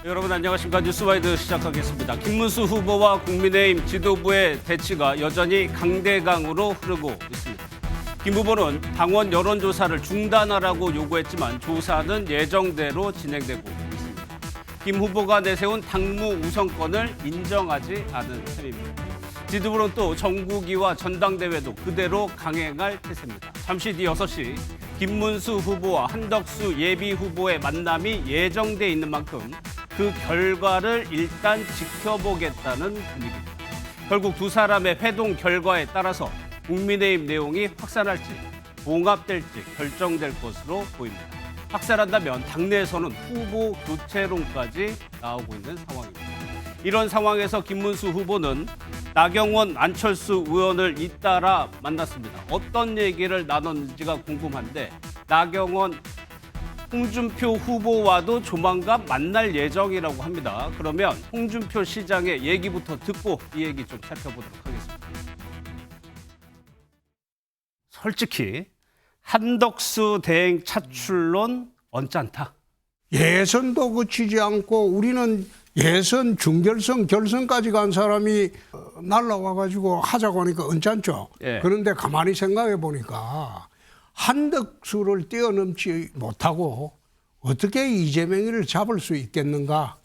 여러분 안녕하십니까. 뉴스와이드 시작하겠습니다. 김문수 후보와 국민의힘 지도부의 대치가 여전히 강대강으로 흐르고 있습니다. 김 후보는 당원 여론조사를 중단하라고 요구했지만 조사는 예정대로 진행되고 있습니다. 김 후보가 내세운 당무 우선권을 인정하지 않은 셈입니다. 지도부는 또 정국이와 전당대회도 그대로 강행할 태세입니다. 잠시 뒤 6시 김문수 후보와 한덕수 예비 후보의 만남이 예정돼 있는 만큼 그 결과를 일단 지켜보겠다는 분위기입니다. 결국 두 사람의 회동 결과에 따라서 국민의힘 내용이 확산할지 봉합될지 결정될 것으로 보입니다. 확산한다면 당내에서는 후보 교체론까지 나오고 있는 상황입니다. 이런 상황에서 김문수 후보는 나경원, 안철수 의원을 잇따라 만났습니다. 어떤 얘기를 나눴는지가 궁금한데 나경원, 홍준표 후보와도 조만간 만날 예정이라고 합니다. 그러면 홍준표 시장의 얘기부터 듣고 이 얘기 좀 살펴보도록 하겠습니다. 솔직히 한덕수 대행 차출론 언짢다. 예선도 거치지 않고 우리는 예선, 중결선, 결선까지 간 사람이 날라와가지고 하자고 하니까 언짢죠. 예. 그런데 가만히 생각해 보니까 한덕수를 뛰어넘지 못하고 어떻게 이재명이를 잡을 수 있겠는가?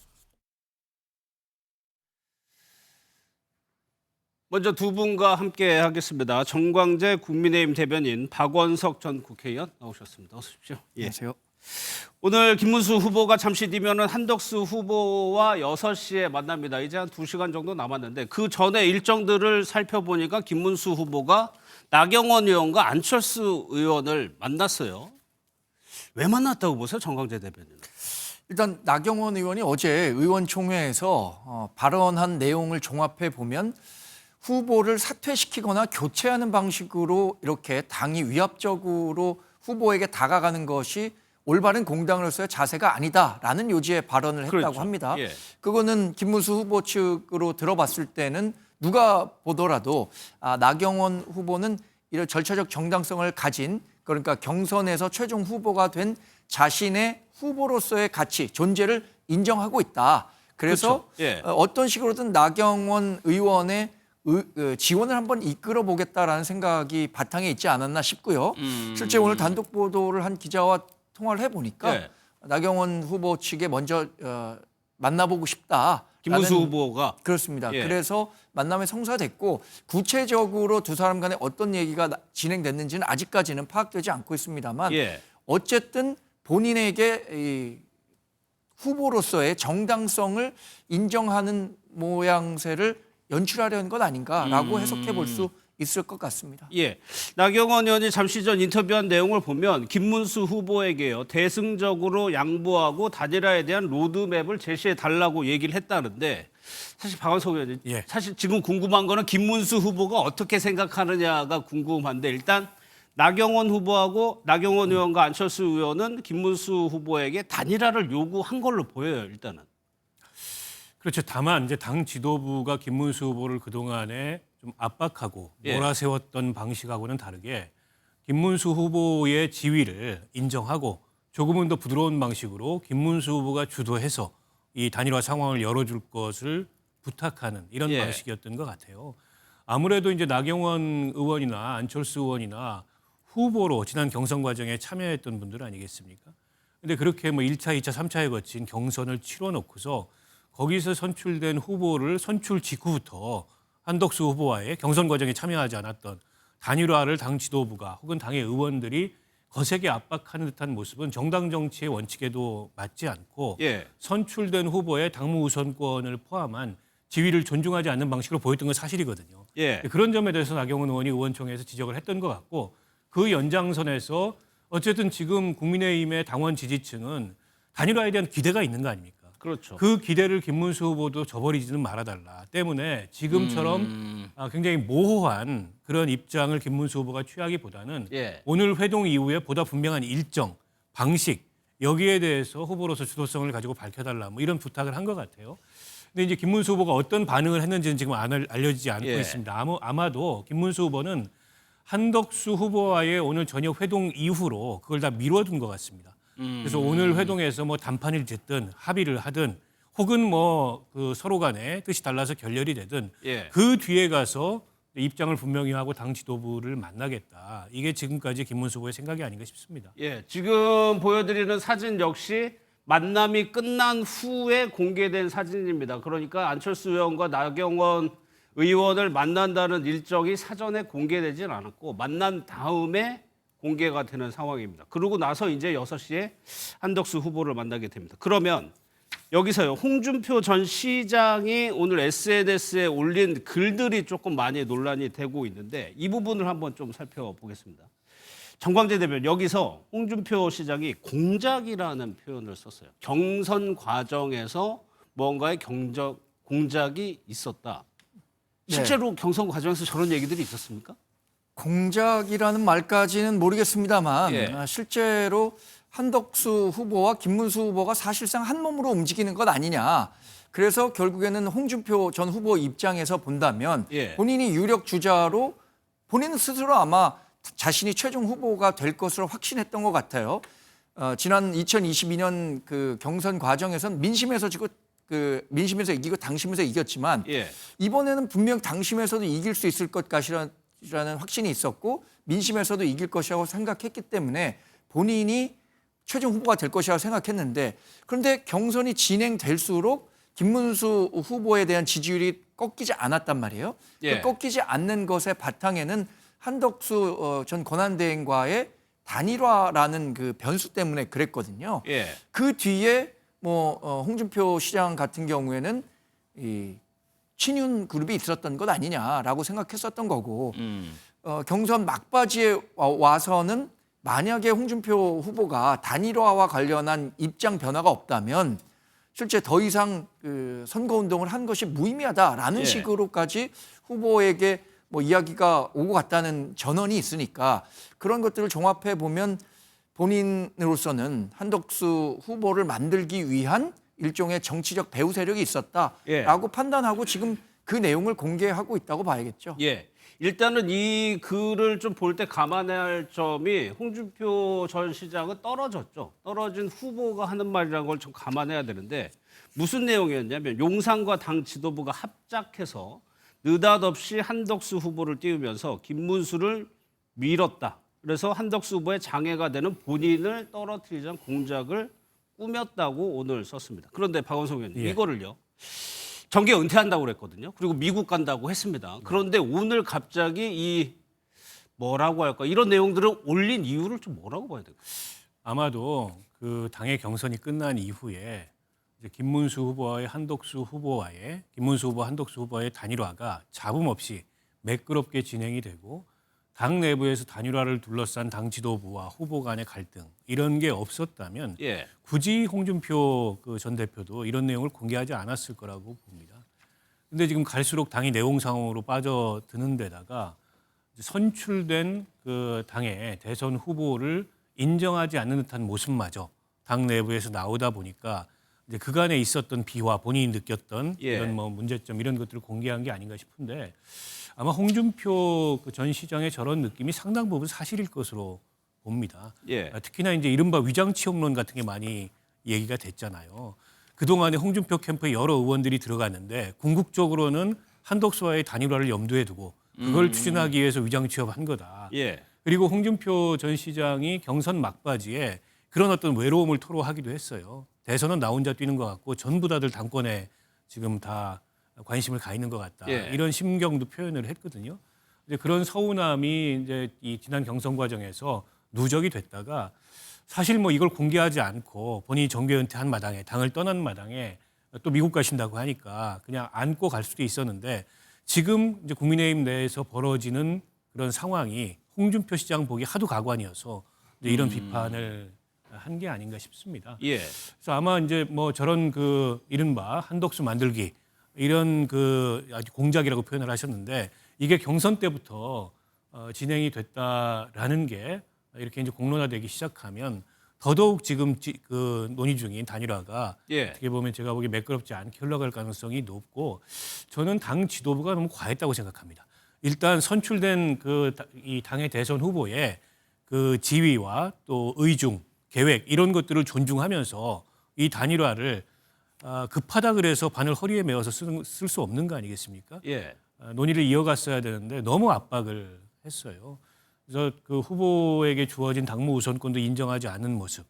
먼저 두 분과 함께 하겠습니다. 정광재 국민의힘 대변인, 박원석 전 국회의원 나오셨습니다. 어서 오십시오. 예. 안녕하세요. 오늘 김문수 후보가 잠시 뒤면은 한덕수 후보와 6시에 만납니다. 이제 한 2시간 정도 남았는데 그 전에 일정들을 살펴보니까 김문수 후보가 나경원 의원과 안철수 의원을 만났어요. 왜 만났다고 보세요, 정광재 대변인? 일단 나경원 의원이 어제 의원총회에서 발언한 내용을 종합해 보면 후보를 사퇴시키거나 교체하는 방식으로 이렇게 당이 위압적으로 후보에게 다가가는 것이 올바른 공당으로서의 자세가 아니다라는 요지의 발언을 했다고 그렇죠. 합니다. 예. 그거는 김문수 후보 측으로 들어봤을 때는 누가 보더라도 나경원 후보는 이런 절차적 정당성을 가진, 그러니까 경선에서 최종 후보가 된 자신의 후보로서의 가치, 존재를 인정하고 있다. 그래서 그렇죠. 예. 어떤 식으로든 나경원 의원의 지원을 한번 이끌어 보겠다라는 생각이 바탕에 있지 않았나 싶고요. 실제 오늘 단독 보도를 한 기자와 통화를 해보니까 예. 나경원 후보 측에 먼저 만나보고 싶다. 김문수 후보가 그렇습니다. 예. 그래서 만남이 성사됐고 구체적으로 두 사람 간에 어떤 얘기가 진행됐는지는 아직까지는 파악되지 않고 있습니다만 예. 어쨌든 본인에게 이 후보로서의 정당성을 인정하는 모양새를 연출하려는 것 아닌가라고 해석해 볼 수 있을 것 같습니다. 예, 나경원 의원이 잠시 전 인터뷰한 내용을 보면 김문수 후보에게요 대승적으로 양보하고 단일화에 대한 로드맵을 제시해 달라고 얘기를 했다는데 사실 박원석 의원님 예. 사실 지금 궁금한 거는 김문수 후보가 어떻게 생각하느냐가 궁금한데 일단 나경원 후보하고 나경원 의원과 안철수 의원은 김문수 후보에게 단일화를 요구한 걸로 보여요 일단은. 그렇죠. 다만 이제 당 지도부가 김문수 후보를 그동안에 좀 압박하고 예. 몰아세웠던 방식하고는 다르게 김문수 후보의 지위를 인정하고 조금은 더 부드러운 방식으로 김문수 후보가 주도해서 이 단일화 상황을 열어줄 것을 부탁하는 이런 예. 방식이었던 것 같아요. 아무래도 이제 나경원 의원이나 안철수 의원이나 후보로 지난 경선 과정에 참여했던 분들 아니겠습니까? 근데 그렇게 뭐 1차, 2차, 3차에 거친 경선을 치러놓고서 거기서 선출된 후보를 선출 직후부터 한덕수 후보와의 경선 과정에 참여하지 않았던 단일화를 당 지도부가 혹은 당의 의원들이 거세게 압박하는 듯한 모습은 정당 정치의 원칙에도 맞지 않고 예. 선출된 후보의 당무 우선권을 포함한 지위를 존중하지 않는 방식으로 보였던 건 사실이거든요. 예. 그런 점에 대해서 나경원 의원이 의원총회에서 지적을 했던 것 같고 그 연장선에서 어쨌든 지금 국민의힘의 당원 지지층은 단일화에 대한 기대가 있는 거 아닙니까? 그렇죠. 그 기대를 김문수 후보도 저버리지는 말아달라 때문에 지금처럼 굉장히 모호한 그런 입장을 김문수 후보가 취하기보다는 예. 오늘 회동 이후에 보다 분명한 일정, 방식 여기에 대해서 후보로서 주도성을 가지고 밝혀달라 뭐 이런 부탁을 한 것 같아요. 근데 이제 김문수 후보가 어떤 반응을 했는지는 지금 알려지지 않고 예. 있습니다. 아마도 김문수 후보는 한덕수 후보와의 오늘 저녁 회동 이후로 그걸 다 미뤄둔 것 같습니다. 그래서 오늘 회동에서 뭐 단판을 짓든 합의를 하든 혹은 뭐 그 서로 간에 뜻이 달라서 결렬이 되든 예. 그 뒤에 가서 입장을 분명히 하고 당 지도부를 만나겠다. 이게 지금까지 김문수 후보의 생각이 아닌가 싶습니다. 예, 지금 보여드리는 사진 역시 만남이 끝난 후에 공개된 사진입니다. 그러니까 안철수 의원과 나경원 의원을 만난다는 일정이 사전에 공개되진 않았고 만난 다음에 공개가 되는 상황입니다. 그러고 나서 이제 6시에 한덕수 후보를 만나게 됩니다. 그러면 여기서요, 홍준표 전 시장이 오늘 SNS에 올린 글들이 조금 많이 논란이 되고 있는데 이 부분을 한번 좀 살펴보겠습니다. 정광재 대변인, 여기서 홍준표 시장이 공작이라는 표현을 썼어요. 경선 과정에서 뭔가의 공작이 있었다. 실제로 경선 과정에서 저런 얘기들이 있었습니까? 공작이라는 말까지는 모르겠습니다만 예. 실제로 한덕수 후보와 김문수 후보가 사실상 한 몸으로 움직이는 것 아니냐. 그래서 결국에는 홍준표 전 후보 입장에서 본다면 예. 본인이 유력 주자로 본인 스스로 아마 자신이 최종 후보가 될 것으로 확신했던 것 같아요. 지난 2022년 그 경선 과정에서는 민심에서 이기고 당심에서 이겼지만 예. 이번에는 분명 당심에서도 이길 수 있을 것 같이라는 확신이 있었고 민심에서도 이길 것이라고 생각했기 때문에 본인이 최종 후보가 될 것이라고 생각했는데 그런데 경선이 진행될수록 김문수 후보에 대한 지지율이 꺾이지 않았단 말이에요. 예. 그 꺾이지 않는 것의 바탕에는 한덕수 전 권한대행과의 단일화라는 그 변수 때문에 그랬거든요. 예. 그 뒤에 홍준표 시장 같은 경우에는 이 친윤 그룹이 있었던 것 아니냐라고 생각했었던 거고 경선 막바지에 와서는 만약에 홍준표 후보가 단일화와 관련한 입장 변화가 없다면 실제 더 이상 그 선거운동을 한 것이 무의미하다라는 예. 식으로까지 후보에게 뭐 이야기가 오고 갔다는 전언이 있으니까 그런 것들을 종합해 보면 본인으로서는 한덕수 후보를 만들기 위한 일종의 정치적 배후 세력이 있었다라고 예. 판단하고 지금 그 내용을 공개하고 있다고 봐야겠죠. 예. 일단은 이 글을 좀 볼 때 감안해야 할 점이 홍준표 전 시장은 떨어졌죠. 떨어진 후보가 하는 말이라는 걸 좀 감안해야 되는데 무슨 내용이었냐면 용산과 당 지도부가 합작해서 느닷없이 한덕수 후보를 띄우면서 김문수를 밀었다. 그래서 한덕수 후보의 장애가 되는 본인을 떨어뜨리자는 공작을 꾸몄다고 오늘 썼습니다. 그런데 박원석 의원님, 예. 이거를요. 정계 은퇴한다고 그랬거든요. 그리고 미국 간다고 했습니다. 그런데 오늘 갑자기 이 뭐라고 할까 이런 내용들을 올린 이유를 좀 뭐라고 봐야 될까요? 아마도 그 당의 경선이 끝난 이후에 이제 김문수 후보와 한덕수 후보와의 단일화가 잡음 없이 매끄럽게 진행이 되고 당 내부에서 단일화를 둘러싼 당 지도부와 후보 간의 갈등 이런 게 없었다면 예. 굳이 홍준표 그 전 대표도 이런 내용을 공개하지 않았을 거라고 봅니다. 근데 지금 갈수록 당이 내용상으로 빠져드는 데다가 선출된 그 당의 대선 후보를 인정하지 않는 듯한 모습마저 당 내부에서 나오다 보니까 이제 그간에 있었던 비화, 본인이 느꼈던 예. 이런 뭐 문제점 이런 것들을 공개한 게 아닌가 싶은데 아마 홍준표 그 전 시장의 저런 느낌이 상당 부분 사실일 것으로 봅니다. 예. 특히나 이제 이른바 위장치욕론 같은 게 많이 얘기가 됐잖아요. 그동안에 홍준표 캠프에 여러 의원들이 들어갔는데 궁극적으로는 한덕수와의 단일화를 염두에 두고 그걸 추진하기 위해서 위장취업한 거다. 예. 그리고 홍준표 전 시장이 경선 막바지에 그런 어떤 외로움을 토로하기도 했어요. 대선은 나 혼자 뛰는 것 같고 전부 다들 당권에 지금 다 관심을 가 있는 것 같다. 예. 이런 심경도 표현을 했거든요. 이제 그런 서운함이 이제 이 지난 경선 과정에서 누적이 됐다가 사실 뭐 이걸 공개하지 않고 본인이 정계 은퇴한 마당에 당을 떠난 마당에 또 미국 가신다고 하니까 그냥 안고 갈 수도 있었는데 지금 이제 국민의힘 내에서 벌어지는 그런 상황이 홍준표 시장 보기 하도 가관이어서 이제 이런 비판을 한 게 아닌가 싶습니다. 예. 그래서 아마 이제 뭐 저런 그 이른바 한덕수 만들기 이런 그 아주 공작이라고 표현을 하셨는데 이게 경선 때부터 진행이 됐다라는 게 이렇게 이제 공론화되기 시작하면 더더욱 지금 그 논의 중인 단일화가 예. 어떻게 보면 제가 보기 매끄럽지 않게 흘러갈 가능성이 높고 저는 당 지도부가 너무 과했다고 생각합니다. 일단 선출된 그 이 당의 대선 후보의 그 지위와 또 의중, 계획 이런 것들을 존중하면서 이 단일화를 급하다 그래서 반을 허리에 메어서 쓸 수 없는 거 아니겠습니까? 예. 논의를 이어갔어야 되는데 너무 압박을 했어요. 그래서 그 후보에게 주어진 당무 우선권도 인정하지 않는 모습,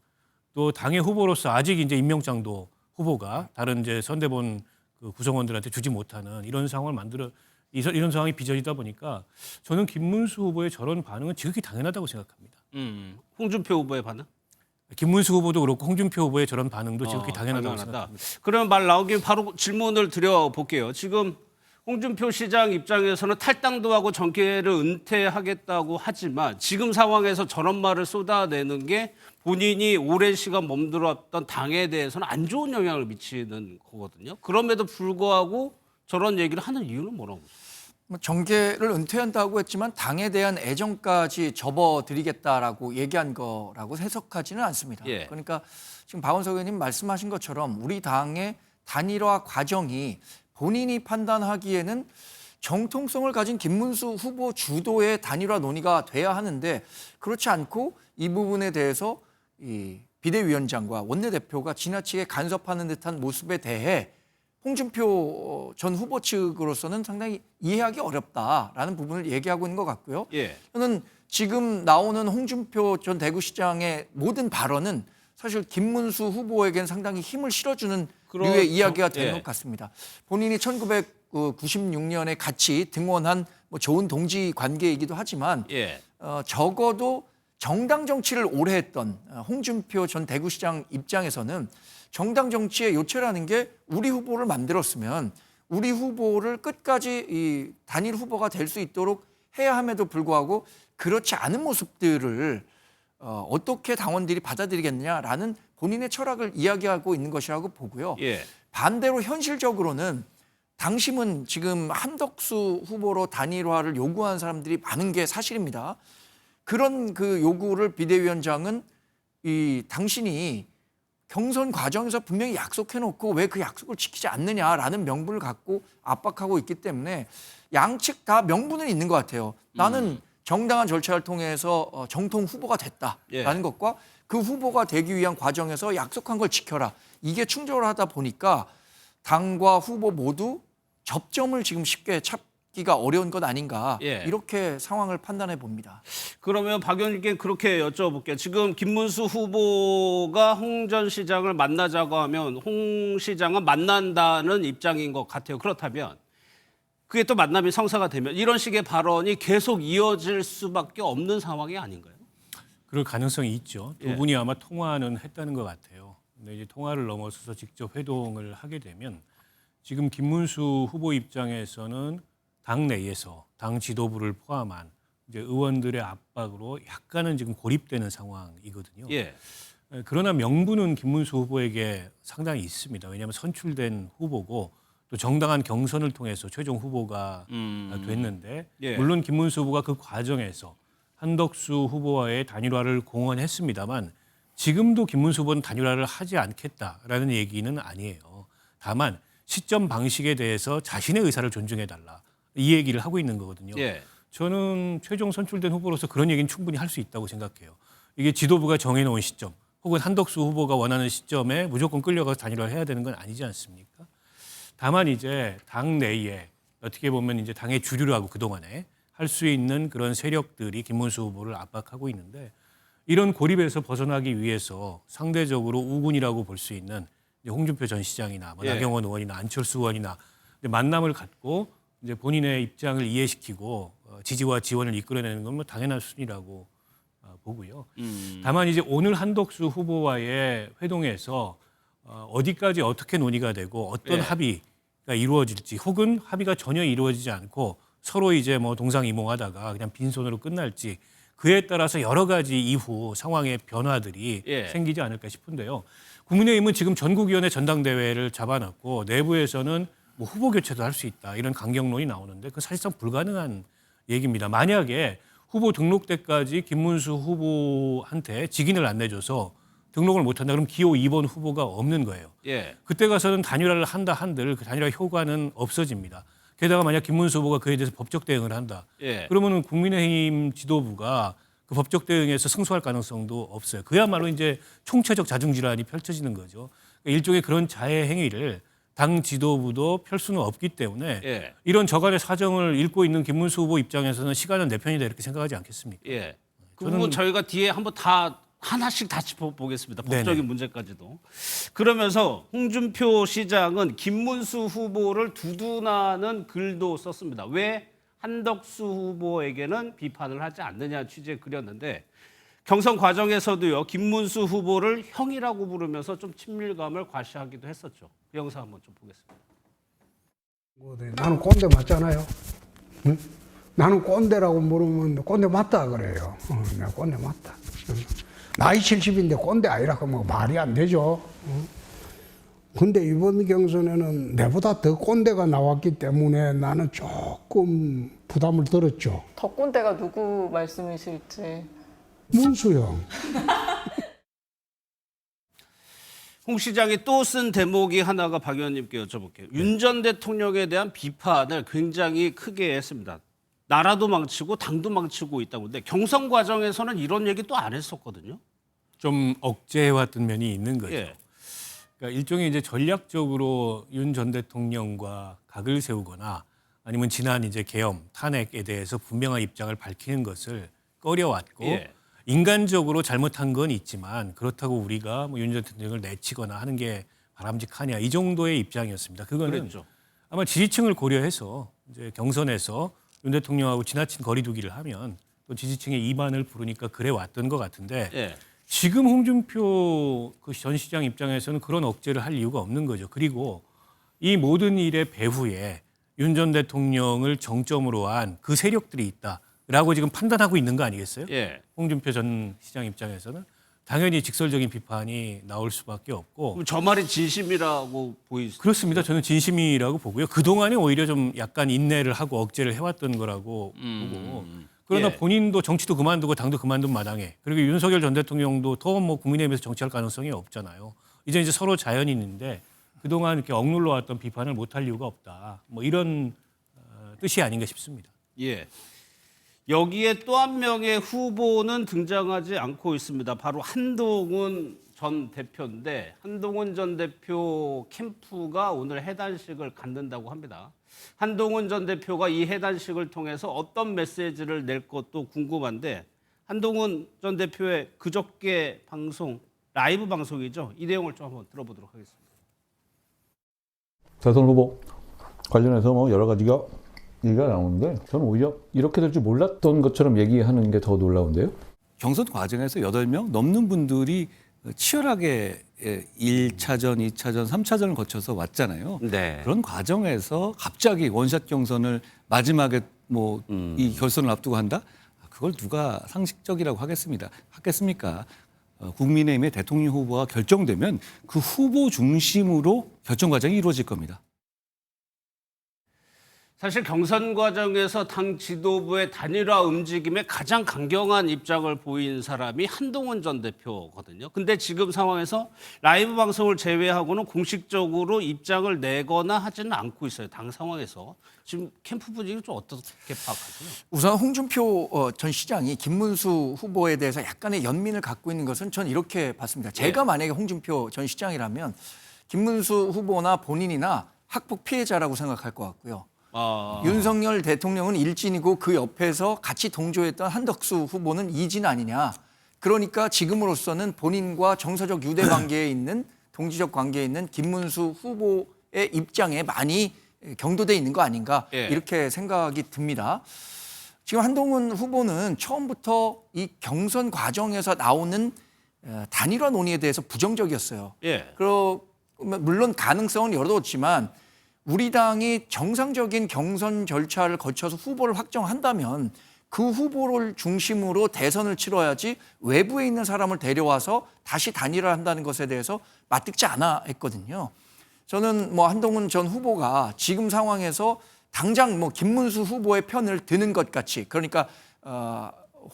또 당의 후보로서 아직 이제 임명장도 후보가 다른 이제 선대본 그 구성원들한테 주지 못하는 이런 상황을 이런 상황이 빚어지다 보니까 저는 김문수 후보의 저런 반응은 지극히 당연하다고 생각합니다. 홍준표 후보의 반응? 김문수 후보도 그렇고 홍준표 후보의 저런 반응도 지극히 당연하다고 생각합니다. 그러면 말 나온 김에 바로 질문을 드려볼게요. 지금 홍준표 시장 입장에서는 탈당도 하고 정계를 은퇴하겠다고 하지만 지금 상황에서 저런 말을 쏟아내는 게 본인이 오랜 시간 몸들었던 당에 대해서는 안 좋은 영향을 미치는 거거든요. 그럼에도 불구하고 저런 얘기를 하는 이유는 뭐라고 보세요? 뭐 정계를 은퇴한다고 했지만 당에 대한 애정까지 접어드리겠다라고 얘기한 거라고 해석하지는 않습니다. 예. 그러니까 지금 박원석 의원님 말씀하신 것처럼 우리 당의 단일화 과정이 본인이 판단하기에는 정통성을 가진 김문수 후보 주도의 단일화 논의가 돼야 하는데 그렇지 않고 이 부분에 대해서 이 비대위원장과 원내대표가 지나치게 간섭하는 듯한 모습에 대해 홍준표 전 후보 측으로서는 상당히 이해하기 어렵다라는 부분을 얘기하고 있는 것 같고요. 예. 저는 지금 나오는 홍준표 전 대구시장의 모든 발언은 사실 김문수 후보에게는 상당히 힘을 실어주는 그렇죠. 류의 이야기가 되는 예. 것 같습니다. 본인이 1996년에 같이 등원한 뭐 좋은 동지 관계이기도 하지만 예. 적어도 정당 정치를 오래 했던 홍준표 전 대구시장 입장에서는 정당 정치의 요체라는 게 우리 후보를 만들었으면 우리 후보를 끝까지 이 단일 후보가 될 수 있도록 해야 함에도 불구하고 그렇지 않은 모습들을 어떻게 당원들이 받아들이겠냐라는 본인의 철학을 이야기하고 있는 것이라고 보고요. 예. 반대로 현실적으로는 당심은 지금 한덕수 후보로 단일화를 요구한 사람들이 많은 게 사실입니다. 그런 그 요구를 비대위원장은 이 당신이 경선 과정에서 분명히 약속해놓고 왜 그 약속을 지키지 않느냐라는 명분을 갖고 압박하고 있기 때문에 양측 다 명분은 있는 것 같아요. 나는 정당한 절차를 통해서 정통 후보가 됐다라는 것과 그 후보가 되기 위한 과정에서 약속한 걸 지켜라. 이게 충돌하다 보니까 당과 후보 모두 접점을 지금 쉽게 찾기가 어려운 것 아닌가. 예. 이렇게 상황을 판단해 봅니다. 그러면 박 의원님께 그렇게 여쭤볼게요. 지금 김문수 후보가 홍 전 시장을 만나자고 하면 홍 시장은 만난다는 입장인 것 같아요. 그렇다면 그게 또 만남이 성사가 되면 이런 식의 발언이 계속 이어질 수밖에 없는 상황이 아닌가요? 그럴 가능성이 있죠. 두 예. 분이 아마 통화는 했다는 것 같아요. 근데 이제 통화를 넘어서서 직접 회동을 하게 되면 지금 김문수 후보 입장에서는 당 내에서 당 지도부를 포함한 이제 의원들의 압박으로 약간은 지금 고립되는 상황이거든요. 예. 그러나 명분은 김문수 후보에게 상당히 있습니다. 왜냐하면 선출된 후보고 또 정당한 경선을 통해서 최종 후보가 됐는데 예. 물론 김문수 후보가 그 과정에서 한덕수 후보와의 단일화를 공언했습니다만 지금도 김문수 후보는 단일화를 하지 않겠다라는 얘기는 아니에요. 다만 시점 방식에 대해서 자신의 의사를 존중해달라 이 얘기를 하고 있는 거거든요. 예. 저는 최종 선출된 후보로서 그런 얘기는 충분히 할 수 있다고 생각해요. 이게 지도부가 정해놓은 시점 혹은 한덕수 후보가 원하는 시점에 무조건 끌려가서 단일화를 해야 되는 건 아니지 않습니까? 다만 이제 당 내에 어떻게 보면 이제 당의 주류라고 그동안에 할 수 있는 그런 세력들이 김문수 후보를 압박하고 있는데 이런 고립에서 벗어나기 위해서 상대적으로 우군이라고 볼 수 있는 이제 홍준표 전 시장이나 뭐 예. 나경원 의원이나 안철수 의원이나 만남을 갖고 이제 본인의 입장을 이해시키고 지지와 지원을 이끌어내는 건 뭐 당연한 수준이라고 보고요. 다만 이제 오늘 한덕수 후보와의 회동에서 어디까지 어떻게 논의가 되고 어떤 예. 합의가 이루어질지 혹은 합의가 전혀 이루어지지 않고 서로 이제 뭐 동상이몽하다가 그냥 빈손으로 끝날지 그에 따라서 여러 가지 이후 상황의 변화들이 예. 생기지 않을까 싶은데요. 국민의힘은 지금 전국위원회 전당대회를 잡아놨고 내부에서는 뭐 후보 교체도 할 수 있다 이런 강경론이 나오는데 그 사실상 불가능한 얘기입니다. 만약에 후보 등록 때까지 김문수 후보한테 직인을 안 내줘서 등록을 못한다 그럼 기호 2번 후보가 없는 거예요. 예. 그때 가서는 단일화를 한다 한들 그 단일화 효과는 없어집니다. 게다가 만약 김문수 후보가 그에 대해서 법적 대응을 한다. 예. 그러면은 국민의힘 지도부가 그 법적 대응에서 승소할 가능성도 없어요. 그야말로 이제 총체적 자중질환이 펼쳐지는 거죠. 일종의 그런 자해 행위를 당 지도부도 펼 수는 없기 때문에 예. 이런 저간의 사정을 읽고 있는 김문수 후보 입장에서는 시간은 내 편이다 이렇게 생각하지 않겠습니까? 예. 그 부분 저희가 뒤에 한번 다 하나씩 다 짚어보겠습니다. 법적인 네네. 문제까지도. 그러면서 홍준표 시장은 김문수 후보를 두둔하는 글도 썼습니다. 왜 한덕수 후보에게는 비판을 하지 않느냐 취지의 글이었는데 경선 과정에서도요. 김문수 후보를 형이라고 부르면서 좀 친밀감을 과시하기도 했었죠. 그 영상 한번 좀 보겠습니다. 나는 꼰대 맞잖아요. 응? 나는 꼰대라고 물으면 꼰대 맞다 그래요. 내가 꼰대 맞다. 나이 70인데 꼰대 아니라고 뭐 말이 안 되죠. 근데 이번 경선에는 내보다 더 꼰대가 나왔기 때문에 나는 조금 부담을 들었죠. 덕꼰대가 누구 말씀이실지. 문수영. 홍 시장이 또 쓴 대목이 하나가 박 의원님께 여쭤볼게요. 윤 전 대통령에 대한 비판을 굉장히 크게 했습니다. 나라도 망치고 당도 망치고 있다고. 근데 경선 과정에서는 이런 얘기 또 안 했었거든요. 좀 억제해왔던 면이 있는 거죠. 예. 그러니까 일종의 이제 전략적으로 윤 전 대통령과 각을 세우거나 아니면 지난 이제 계엄 탄핵에 대해서 분명한 입장을 밝히는 것을 꺼려왔고 예. 인간적으로 잘못한 건 있지만 그렇다고 우리가 뭐 윤 전 대통령을 내치거나 하는 게 바람직하냐 이 정도의 입장이었습니다. 그거는 그랬죠. 아마 지지층을 고려해서 이제 경선에서 윤 대통령하고 지나친 거리두기를 하면 또 지지층의 이반을 부르니까 그래 왔던 것 같은데 예. 지금 홍준표 그 전 시장 입장에서는 그런 억제를 할 이유가 없는 거죠. 그리고 이 모든 일의 배후에 윤 전 대통령을 정점으로 한 그 세력들이 있다라고 지금 판단하고 있는 거 아니겠어요? 예. 홍준표 전 시장 입장에서는 당연히 직설적인 비판이 나올 수밖에 없고 그럼 저 말이 진심이라고 보이시죠? 그렇습니다. 저는 진심이라고 보고요. 그동안에 오히려 좀 약간 인내를 하고 억제를 해왔던 거라고 보고 그러나 예. 본인도 정치도 그만두고 당도 그만둔 마당에 그리고 윤석열 전 대통령도 더 뭐 국민의힘에서 정치할 가능성이 없잖아요. 이제 서로 자연인인데 그동안 이렇게 억눌러 왔던 비판을 못할 이유가 없다. 뭐 이런 뜻이 아닌가 싶습니다. 예. 여기에 또 한 명의 후보는 등장하지 않고 있습니다. 바로 한동훈 전 대표인데 한동훈 전 대표 캠프가 오늘 해단식을 갖는다고 합니다. 한동훈 전 대표가 이 해단식을 통해서 어떤 메시지를 낼 것도 궁금한데 한동훈 전 대표의 그저께 방송, 라이브 방송이죠. 이 내용을 좀 한번 들어보도록 하겠습니다. 대선 후보 관련해서 뭐 여러 가지가 얘기가 나오는데 저는 오히려 이렇게 될 줄 몰랐던 것처럼 얘기하는 게 더 놀라운데요. 경선 과정에서 8명 넘는 분들이 치열하게 1차전, 2차전, 3차전을 거쳐서 왔잖아요. 네. 그런 과정에서 갑자기 원샷 경선을 마지막에 뭐 이 결선을 앞두고 한다? 그걸 누가 상식적이라고 하겠습니까? 국민의힘의 대통령 후보가 결정되면 그 후보 중심으로 결정 과정이 이루어질 겁니다. 사실 경선 과정에서 당 지도부의 단일화 움직임에 가장 강경한 입장을 보인 사람이 한동훈 전 대표거든요. 근데 지금 상황에서 라이브 방송을 제외하고는 공식적으로 입장을 내거나 하지는 않고 있어요. 당 상황에서. 지금 캠프 분위기 좀 어떻게 파악하세요? 우선 홍준표 전 시장이 김문수 후보에 대해서 약간의 연민을 갖고 있는 것은 전 이렇게 봤습니다. 제가 만약에 홍준표 전 시장이라면 김문수 후보나 본인이나 학폭 피해자라고 생각할 것 같고요. 윤석열 대통령은 일진이고 그 옆에서 같이 동조했던 한덕수 후보는 이진 아니냐. 그러니까 지금으로서는 본인과 정서적 유대 관계에 있는 동지적 관계에 있는 김문수 후보의 입장에 많이 경도돼 있는 거 아닌가 이렇게 생각이 듭니다. 지금 한동훈 후보는 처음부터 이 경선 과정에서 나오는 단일화 논의에 대해서 부정적이었어요. 물론 가능성은 열어뒀지만 우리 당이 정상적인 경선 절차를 거쳐서 후보를 확정한다면 그 후보를 중심으로 대선을 치러야지 외부에 있는 사람을 데려와서 다시 단일화를 한다는 것에 대해서 맞듣지 않아 했거든요. 저는 뭐 한동훈 전 후보가 지금 상황에서 당장 뭐 김문수 후보의 편을 드는 것 같이 그러니까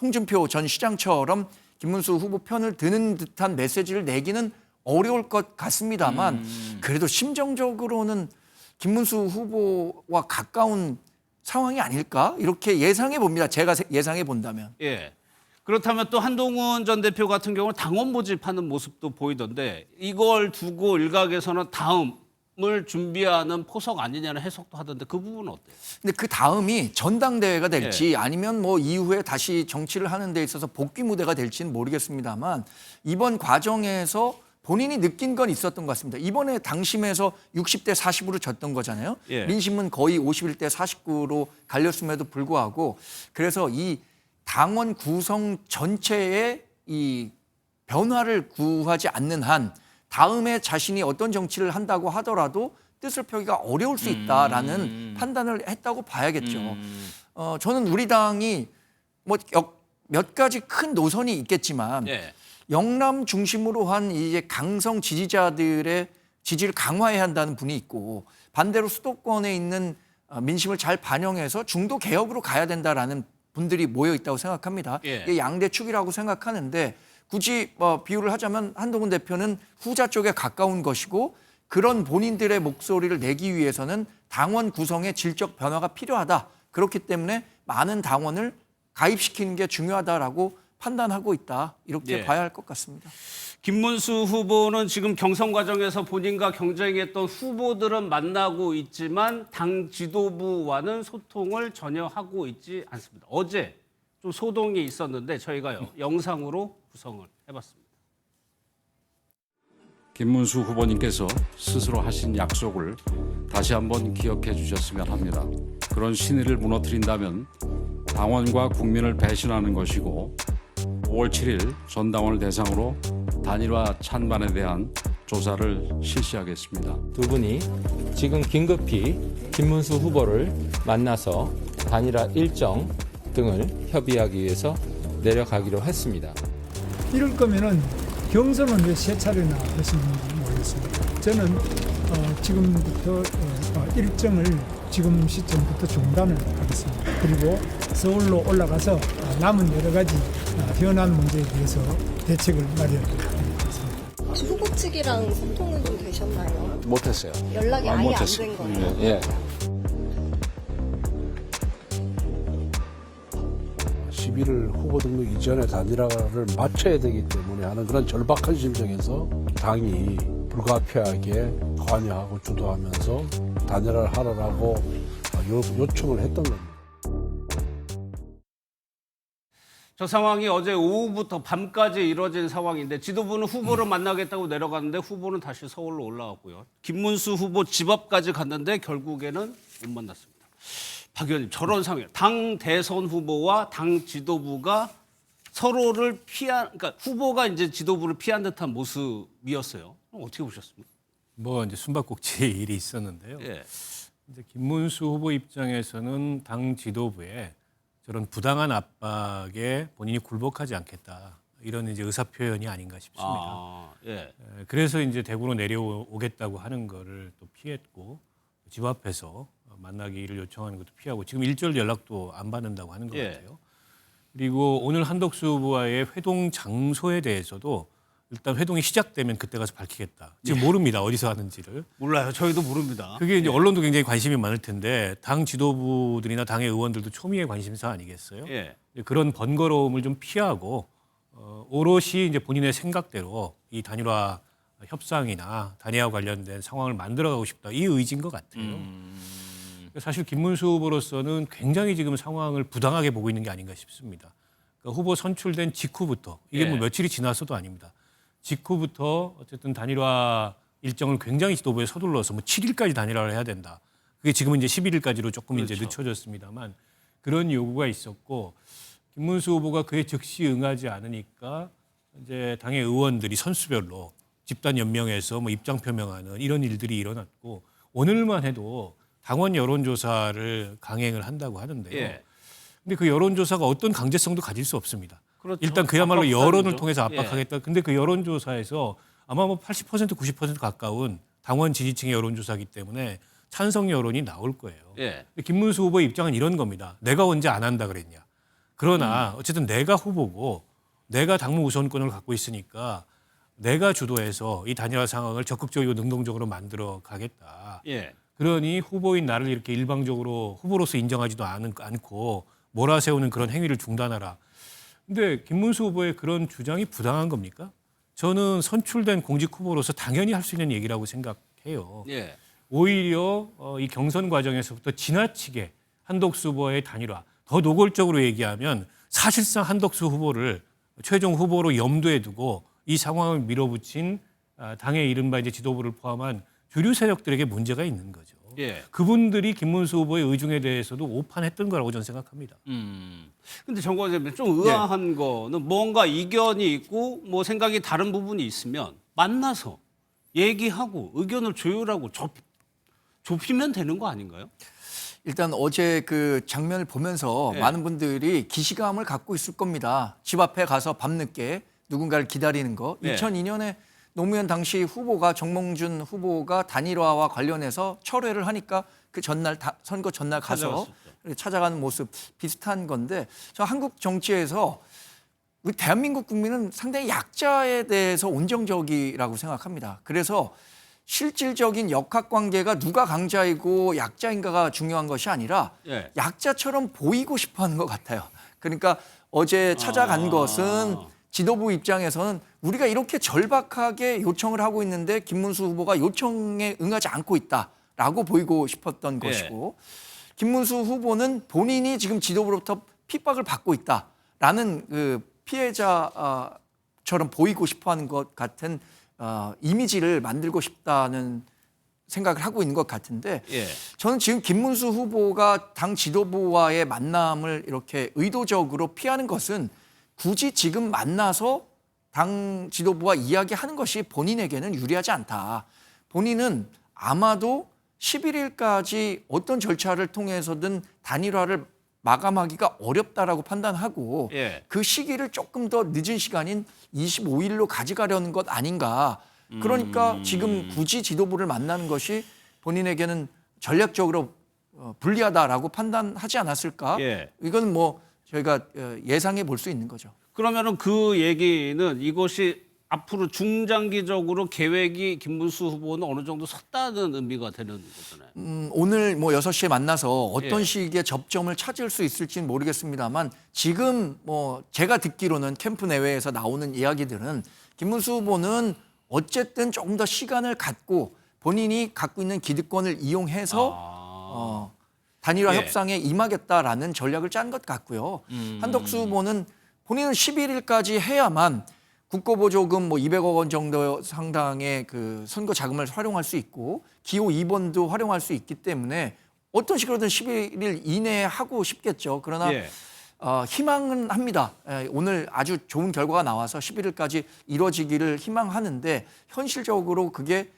홍준표 전 시장처럼 김문수 후보 편을 드는 듯한 메시지를 내기는 어려울 것 같습니다만 그래도 심정적으로는 김문수 후보와 가까운 상황이 아닐까 이렇게 예상해 봅니다. 제가 예상해 본다면. 예. 그렇다면 또 한동훈 전 대표 같은 경우는 당원 모집하는 모습도 보이던데 이걸 두고 일각에서는 다음을 준비하는 포석 아니냐는 해석도 하던데 그 부분은 어때요? 근데 그 다음이 전당대회가 될지 예. 아니면 뭐 이후에 다시 정치를 하는 데 있어서 복귀 무대가 될지는 모르겠습니다만 이번 과정에서 본인이 느낀 건 있었던 것 같습니다. 이번에 당심에서 60대 40으로 졌던 거잖아요. 예. 민심은 거의 51대 49로 갈렸음에도 불구하고 그래서 이 당원 구성 전체의 이 변화를 구하지 않는 한 다음에 자신이 어떤 정치를 한다고 하더라도 뜻을 펴기가 어려울 수 있다라는 판단을 했다고 봐야겠죠. 저는 우리 당이 뭐 몇 가지 큰 노선이 있겠지만 예. 영남 중심으로 한 이제 강성 지지자들의 지지를 강화해야 한다는 분이 있고 반대로 수도권에 있는 민심을 잘 반영해서 중도 개혁으로 가야 된다라는 분들이 모여 있다고 생각합니다. 예. 이게 양대 축이라고 생각하는데 굳이 비유를 하자면 한동훈 대표는 후자 쪽에 가까운 것이고 그런 본인들의 목소리를 내기 위해서는 당원 구성의 질적 변화가 필요하다. 그렇기 때문에 많은 당원을 가입시키는 게 중요하다라고 판단하고 있다. 이렇게 예. 봐야 할 것 같습니다. 김문수 후보는 지금 경선 과정에서 본인과 경쟁했던 후보들은 만나고 있지만 당 지도부와는 소통을 전혀 하고 있지 않습니다. 어제 좀 소동이 있었는데 저희가요 영상으로 구성을 해봤습니다. 김문수 후보님께서 스스로 하신 약속을 다시 한번 기억해 주셨으면 합니다. 그런 신의를 무너뜨린다면 당원과 국민을 배신하는 것이고 5월 7일 전당원을 대상으로 단일화 찬반에 대한 조사를 실시하겠습니다. 두 분이 지금 긴급히 김문수 후보를 만나서 단일화 일정 등을 협의하기 위해서 내려가기로 했습니다. 이럴 거면은 경선은 왜 세 차례나 하시는지 모르겠습니다. 저는 지금부터 일정을 지금 시점부터 중단을 하겠습니다. 그리고 서울로 올라가서 남은 여러 가지 현안 문제에 대해서 대책을 마련하겠습니다. 혹시 후보 측이랑 소통은 좀 되셨나요? 못했어요. 연락이 아예 안 된 거예요? 예. 11월 후보 등록 이전에 단일화를 마쳐야 되기 때문에 하는 그런 절박한 심정에서 당이 불가피하게 관여하고 주도하면서 단일화를 하라고 요청을 했던 겁니다. 저 상황이 어제 오후부터 밤까지 이뤄진 상황인데 지도부는 후보를 만나겠다고 내려갔는데 후보는 다시 서울로 올라왔고요. 김문수 후보 집 앞까지 갔는데 결국에는 못 만났습니다. 박 의원님 저런 상황, 당 대선 후보와 당 지도부가 서로를 그러니까 후보가 이제 지도부를 피한 듯한 모습이었어요. 어떻게 보셨습니까? 뭐 이제 숨바꼭질 일이 있었는데요. 예. 이제 김문수 후보 입장에서는 당 지도부에 저런 부당한 압박에 본인이 굴복하지 않겠다 이런 이제 의사 표현이 아닌가 싶습니다. 예. 그래서 이제 대구로 내려오겠다고 하는 거를 또 피했고 집 앞에서 만나기를 요청하는 것도 피하고 지금 일절 연락도 안 받는다고 하는 것 예. 같아요. 그리고 오늘 한덕수 후보와의 회동 장소에 대해서도 일단 회동이 시작되면 그때 가서 밝히겠다. 지금 모릅니다. 어디서 하는지를. 몰라요. 저희도 모릅니다. 그게 이제 언론도 굉장히 관심이 많을 텐데 당 지도부들이나 당의 의원들도 초미의 관심사 아니겠어요? 예. 그런 번거로움을 좀 피하고 오롯이 이제 본인의 생각대로 이 단일화 협상이나 단일화 관련된 상황을 만들어가고 싶다. 이 의지인 것 같아요. 사실 김문수 후보로서는 굉장히 지금 상황을 부당하게 보고 있는 게 아닌가 싶습니다. 그러니까 후보 선출된 직후부터 이게 뭐 며칠이 지나서도 아닙니다. 직후부터 어쨌든 단일화 일정을 굉장히 지도부에 서둘러서 뭐 7일까지 단일화를 해야 된다. 그게 지금은 이제 11일까지로 조금 이제 늦춰졌습니다만 그런 요구가 있었고 김문수 후보가 그에 즉시 응하지 않으니까 이제 당의 의원들이 선수별로 집단 연명해서 뭐 입장 표명하는 이런 일들이 일어났고 오늘만 해도 당원 여론조사를 강행을 한다고 하는데요. 예. 근데 그 여론조사가 어떤 강제성도 가질 수 없습니다. 그렇죠. 일단 그야말로 압박수단이죠. 여론을 통해서 압박하겠다. 근데 그 여론조사에서 아마 뭐 80% 90% 가까운 당원 지지층의 여론조사이기 때문에 찬성 여론이 나올 거예요. 예. 근데 김문수 후보의 입장은 이런 겁니다. 내가 언제 안 한다 그랬냐. 그러나 어쨌든 내가 후보고 내가 당무 우선권을 갖고 있으니까 내가 주도해서 이 단일화 상황을 적극적이고 능동적으로 만들어 가겠다. 예. 그러니 후보인 나를 이렇게 일방적으로 후보로서 인정하지도 않고 몰아세우는 그런 행위를 중단하라. 근데 김문수 후보의 그런 주장이 부당한 겁니까? 저는 선출된 공직 후보로서 당연히 할 수 있는 얘기라고 생각해요. 예. 오히려 이 경선 과정에서부터 지나치게 한덕수 후보의 단일화, 더 노골적으로 얘기하면 사실상 한덕수 후보를 최종 후보로 염두에 두고 이 상황을 밀어붙인 당의 이른바 이제 지도부를 포함한 주류 세력들에게 문제가 있는 거죠. 예. 그분들이 김문수 후보의 의중에 대해서도 오판했던 거라고 저는 생각합니다. 근데 정권자님 좀 의아한 거는 뭔가 이견이 있고 뭐 생각이 다른 부분이 있으면 만나서 얘기하고 의견을 조율하고 좁히면 되는 거 아닌가요? 일단 어제 그 장면을 보면서 네. 많은 분들이 기시감을 갖고 있을 겁니다. 집 앞에 가서 밤늦게 누군가를 기다리는 거. 네. 2002년에 노무현 당시 후보가 정몽준 후보가 단일화와 관련해서 철회를 하니까 그 전날 선거 전날 가서 이렇게 찾아가는 모습 비슷한 건데 저 한국 정치에서 우리 대한민국 국민은 상당히 약자에 대해서 온정적이라고 생각합니다. 그래서 실질적인 역학관계가 누가 강자이고 약자인가가 중요한 것이 아니라 예. 약자처럼 보이고 싶어하는 것 같아요. 그러니까 어제 찾아간 것은 지도부 입장에서는 우리가 이렇게 절박하게 요청을 하고 있는데 김문수 후보가 요청에 응하지 않고 있다라고 보이고 싶었던 것이고 김문수 후보는 본인이 지금 지도부로부터 핍박을 받고 있다라는 그 피해자처럼 보이고 싶어하는 것 같은 이미지를 만들고 싶다는 생각을 하고 있는 것 같은데 예. 저는 지금 김문수 후보가 당 지도부와의 만남을 이렇게 의도적으로 피하는 것은 굳이 지금 만나서 당 지도부와 이야기하는 것이 본인에게는 유리하지 않다. 본인은 아마도 11일까지 어떤 절차를 통해서든 단일화를 마감하기가 어렵다라고 판단하고 예. 그 시기를 조금 더 늦은 시간인 25일로 가져가려는 것 아닌가. 그러니까 지금 굳이 지도부를 만나는 것이 본인에게는 전략적으로 불리하다라고 판단하지 않았을까? 예. 이건 뭐 저희가 예상해 볼 수 있는 거죠. 그러면은 그 얘기는 이것이 앞으로 중장기적으로 계획이 김문수 후보는 어느 정도 섰다는 의미가 되는 거잖아요. 오늘 뭐 6시에 만나서 어떤 예. 시기에 접점을 찾을 수 있을지는 모르겠습니다만 지금 뭐 제가 듣기로는 캠프 내외에서 나오는 이야기들은 김문수 후보는 어쨌든 조금 더 시간을 갖고 본인이 갖고 있는 기득권을 이용해서 단일화 예. 협상에 임하겠다라는 전략을 짠 것 같고요. 한덕수 후보는 본인은 11일까지 해야만 국고보조금 뭐 200억 원 정도 상당의 그 선거 자금을 활용할 수 있고 기호 2번도 활용할 수 있기 때문에 어떤 식으로든 11일 이내에 하고 싶겠죠. 그러나 예. 희망은 합니다. 오늘 아주 좋은 결과가 나와서 11일까지 이루어지기를 희망하는데 현실적으로 그게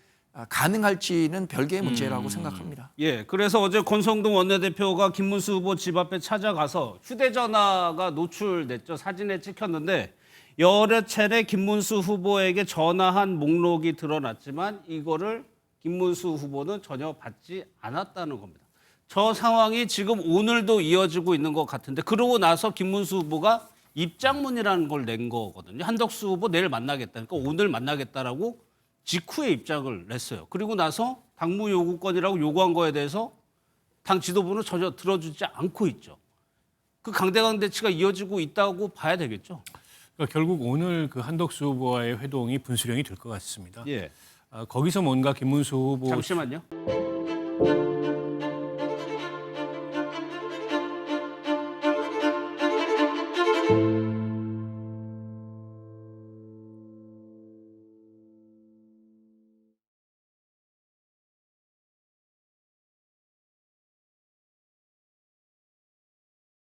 가능할지는 별개의 문제라고 생각합니다. 예, 그래서 어제 권성동 원내대표가 김문수 후보 집 앞에 찾아가서 휴대전화가 노출됐죠. 사진에 찍혔는데 여러 차례 김문수 후보에게 전화한 목록이 드러났지만 이거를 김문수 후보는 전혀 받지 않았다는 겁니다. 저 상황이 지금 오늘도 이어지고 있는 것 같은데 그러고 나서 김문수 후보가 입장문이라는 걸 낸 거거든요. 한덕수 후보 내일 만나겠다. 그러니까 오늘 만나겠다라고 직후에 입장을 냈어요. 그리고 나서 당무 요구권이라고 요구한 거에 대해서 당 지도부는 전혀 들어주지 않고 있죠. 그 강대강 대치가 이어지고 있다고 봐야 되겠죠. 그러니까 결국 오늘 그 한덕수 후보와의 회동이 분수령이 될 것 같습니다. 예. 거기서 뭔가 김문수 후보 잠시만요.